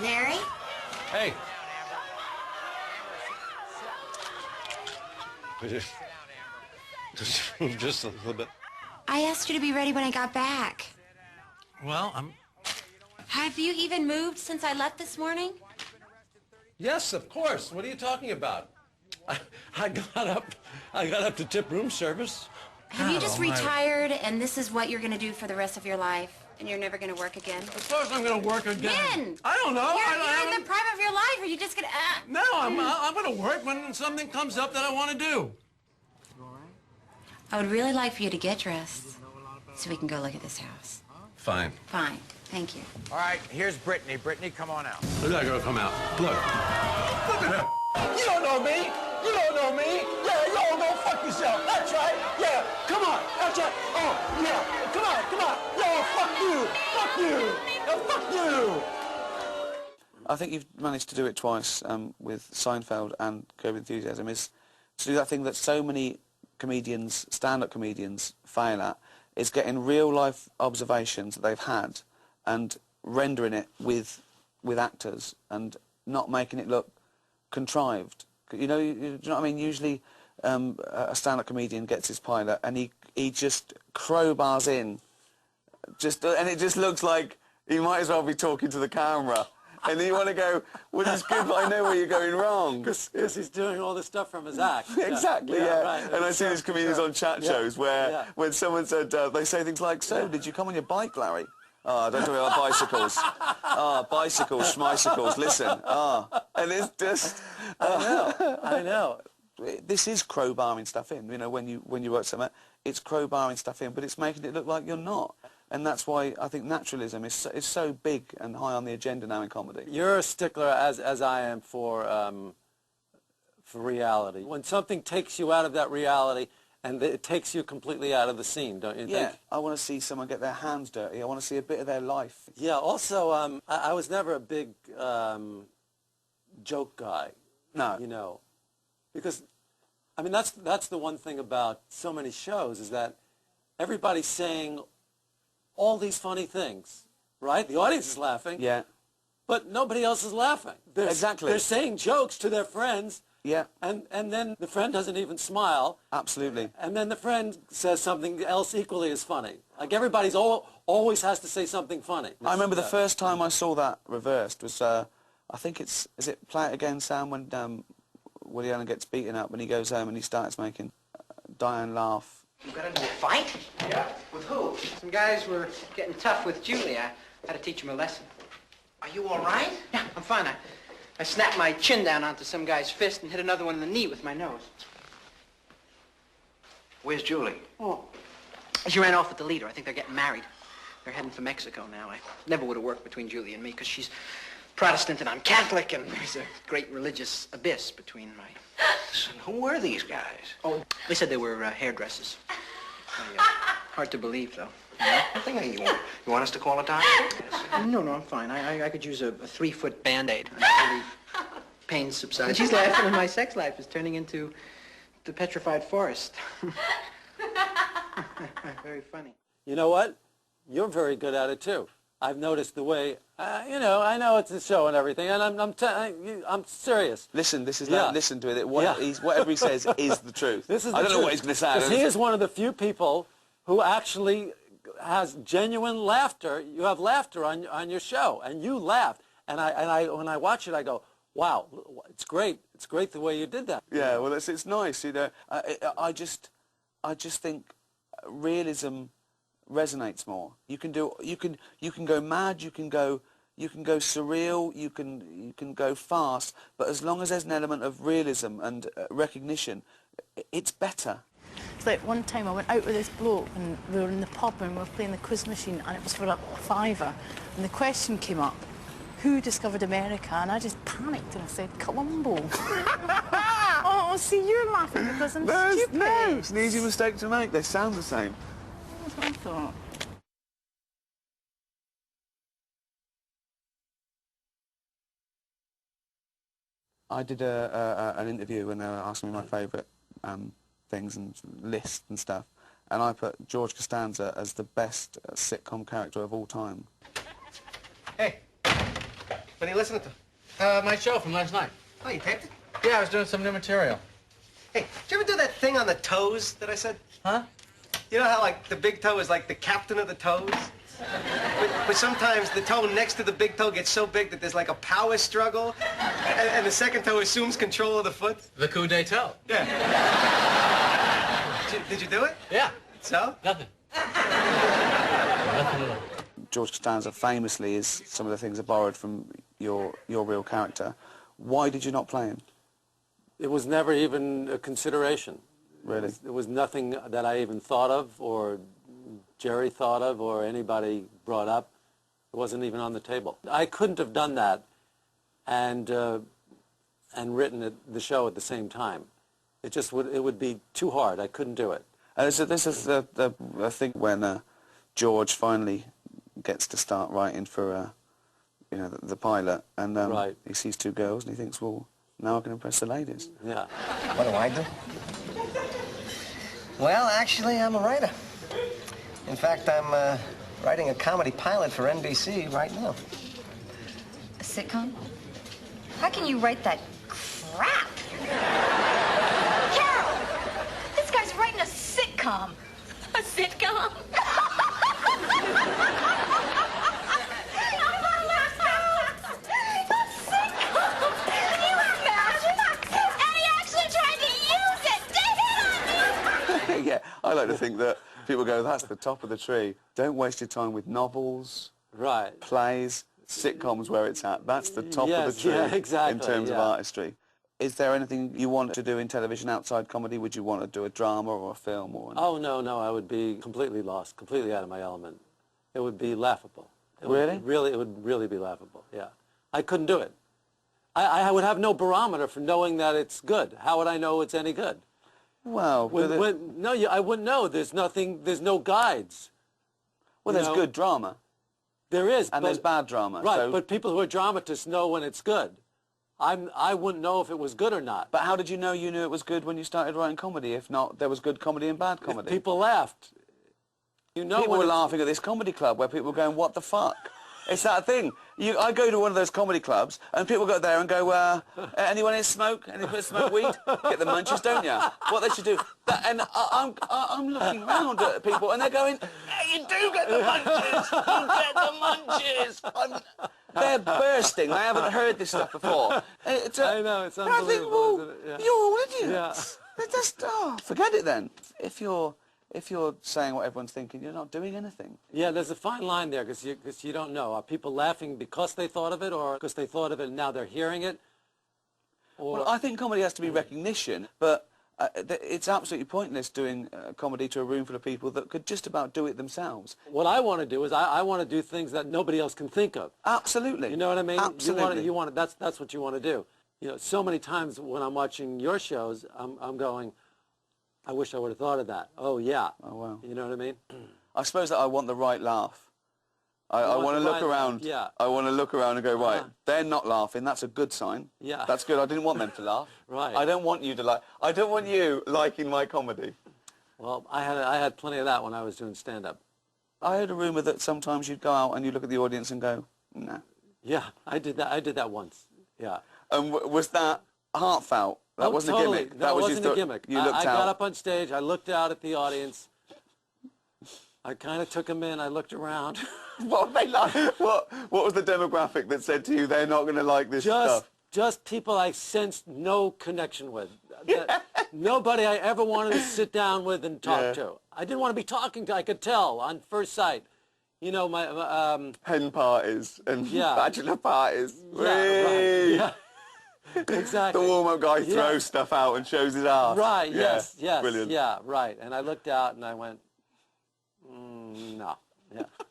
Larry? Hey. Just a little bit. I asked you to be ready when I got back. Well, Have you even moved since I left this morning? Yes, of course. What are you talking about? I got up to tip room service. Have you just retired and this is what you're going to do for the rest of your life? And you're never going to work again? Of course I'm going to work again. When? I don't know. You're in the prime of your life. Are you just going to... No, I'm going to work when something comes up that I want to do. I would really like for you to get dressed so we can go look at this house. Fine. Fine. Thank you. All right, here's Brittany. Brittany, come on out. Look at that girl come out. Look. Look at her. You don't know me. You don't know me. Yeah, you all go fuck yourself. That's right. Yeah, come on. That's right. Oh, yeah. Come on, come on. Yo, fuck you. Fuck you. Yo, fuck you. I think you've managed to do it twice with Seinfeld and Curb Your Enthusiasm, is to do that thing that so many comedians, stand-up comedians, fail at, is getting real-life observations that they've had and rendering it with actors and not making it look contrived. You know what I mean? Usually a stand-up comedian gets his pilot and he just crowbars in, and it just looks like he might as well be talking to the camera. And then you want to go, well, it's good, but I know where you're going wrong. Because he's doing all this stuff from his act. Exactly, yeah. Right. And I see these comedians on chat shows where when someone said, they say things like, so, did you come on your bike, Larry? Oh, don't talk about bicycles. Bicycles, schmicycles, listen. And it's just... I know. This is crowbarring stuff in, you know, when you write something, it's crowbarring stuff in, but it's making it look like you're not. And that's why I think naturalism is so big and high on the agenda now in comedy. You're a stickler, as I am, for reality. When something takes you out of that reality, and it takes you completely out of the scene, don't you think? Yeah, I want to see someone get their hands dirty. I want to see a bit of their life. Yeah, also, I was never a big joke guy. No. You know, because, I mean, that's the one thing about so many shows, is that everybody's saying all these funny things, right? The audience is laughing. Yeah. But nobody else is laughing. Exactly. They're saying jokes to their friends. Yeah. And then the friend doesn't even smile. Absolutely. And then the friend says something else equally as funny. Like everybody's always has to say something funny. I remember the first time I saw that reversed was, I think is it Play It Again, Sam, when Woody Allen gets beaten up and he goes home and he starts making Diane laugh. You got into a fight? Yeah, with who? Some guys were getting tough with Julie. I had to teach them a lesson. Are you all right? Yeah, I'm fine. I snapped my chin down onto some guy's fist and hit another one in the knee with my nose. Where's Julie? Oh, she ran off with the leader. I think they're getting married. They're heading for Mexico now. I never would have worked between Julie and me because she's Protestant and I'm Catholic, and there's a great religious abyss between my... Listen, who were these guys? Oh, they said they were hairdressers. Hard to believe, though. Nothing. You want us to call a doctor? No, I'm fine. I could use a 3-foot Band-Aid until the pain subsides. She's laughing, and my sex life is turning into the petrified forest. Very funny. You know what? You're very good at it, too. I've noticed the way, you know, I know it's a show and everything, and I'm serious. Listen, this is listen to it. Whatever he says is the truth. I don't know what he's going to say. Because he is one of the few people who actually has genuine laughter. You have laughter on your show, and you laughed. And when I watch it, I go, wow, it's great. It's great the way you did that. Yeah, well, it's nice, you know. I just think realism resonates more. You can go mad, you can go surreal, you can go fast, but as long as there's an element of realism and recognition, it's better. It's like one time I went out with this bloke and we were in the pub and we were playing the quiz machine and it was for a fiver, and the question came up, who discovered America? And I just panicked and I said, Columbo. Oh, see, you're laughing because I'm stupid. No, it's an easy mistake to make. They sound the same. That's what I thought. I did an interview and they were asking me my favourite things and lists and stuff, and I put George Costanza as the best sitcom character of all time. Hey, What are you listening to? My show from last night. Oh, you taped it? Yeah, I was doing some new material. Hey, did you ever do that thing on the toes that I said? Huh? You know how, like, the big toe is like the captain of the toes? But sometimes the toe next to the big toe gets so big that there's like a power struggle, and the second toe assumes control of the foot. The coup d'etat. Yeah. Did you do it? Yeah. So? Nothing. Nothing at all. George Costanza famously is some of the things are borrowed from your real character. Why did you not play him? It was never even a consideration. Really? It was nothing that I even thought of, or Jerry thought of, or anybody brought up. It wasn't even on the table. I couldn't have done that and written the show at the same time. It would be too hard. I couldn't do it. So this is the thing when George finally gets to start writing for the pilot, and right. He sees two girls and he thinks, well, now I can impress the ladies. Yeah. What do I do? Well, actually, I'm a writer. In fact, I'm writing a comedy pilot for NBC right now. A sitcom? How can you write that crap? Carol! This guy's writing a sitcom. A sitcom? Yeah, I like to think that people go, that's the top of the tree. Don't waste your time with novels, right, plays, sitcoms where it's at. That's the top of the tree exactly, in terms of artistry. Is there anything you want to do in television outside comedy? Would you want to do a drama or a film? Oh, no, I would be completely lost, completely out of my element. It would be laughable. It would really be laughable, yeah. I couldn't do it. I would have no barometer for knowing that it's good. How would I know it's any good? Well, I wouldn't know. There's no guides. Well, there's good drama. There is. And there's bad drama. Right, but people who are dramatists know when it's good. I wouldn't know if it was good or not. But how did you know it was good when you started writing comedy? If not, there was good comedy and bad comedy. If people laughed. People were laughing at this comedy club where people were going, what the fuck? It's that thing. I go to one of those comedy clubs and people go there and go, anyone here smoke? Anyone smoke weed? Get the munchies, don't you? What they should do. And I'm looking round at people and they're going, yeah, you do get the munchies. You get the munchies. They're bursting. They haven't heard this stuff before. I know, it's unbelievable. I think, well, isn't it? Yeah. you're all idiots. Yeah. Just, forget it then. If you're saying what everyone's thinking, you're not doing anything. Yeah, there's a fine line there because you don't know. Are people laughing because they thought of it, or because they thought of it and now they're hearing it? Or... Well, I think comedy has to be recognition, but it's absolutely pointless doing comedy to a room full of people that could just about do it themselves. What I want to do is I want to do things that nobody else can think of. Absolutely. You know what I mean? Absolutely. You want that's what you want to do. You know, so many times when I'm watching your shows, I'm going, I wish I would have thought of that. Oh, yeah. Oh, wow. You know what I mean? I suppose that I want the right laugh. I want to look around. Yeah. I want to look around and go, right, they're not laughing. That's a good sign. Yeah. That's good. I didn't want them to laugh. Right. I don't want you to like. I don't want you liking my comedy. Well, I had plenty of that when I was doing stand-up. I heard a rumour that sometimes you'd go out and you look at the audience and go, nah. Yeah, I did that. I did that once. Yeah. And was that heartfelt? That wasn't totally. a gimmick. No, it wasn't a gimmick. You looked I out. got up on stage. I looked out at the audience. I kind of took them in. I looked around. What were they like? What was the demographic that said to you they're not going to like this stuff? Just people I sensed no connection with. Nobody I ever wanted to sit down with and talk to. I didn't want to be talking to. I could tell on first sight. You know, my hen parties and bachelor parties. Yeah, right. Yeah. Exactly. The warm-up guy throws stuff out and shows his ass. Right, yes, Brilliant. yeah, right. And I looked out and I went, no.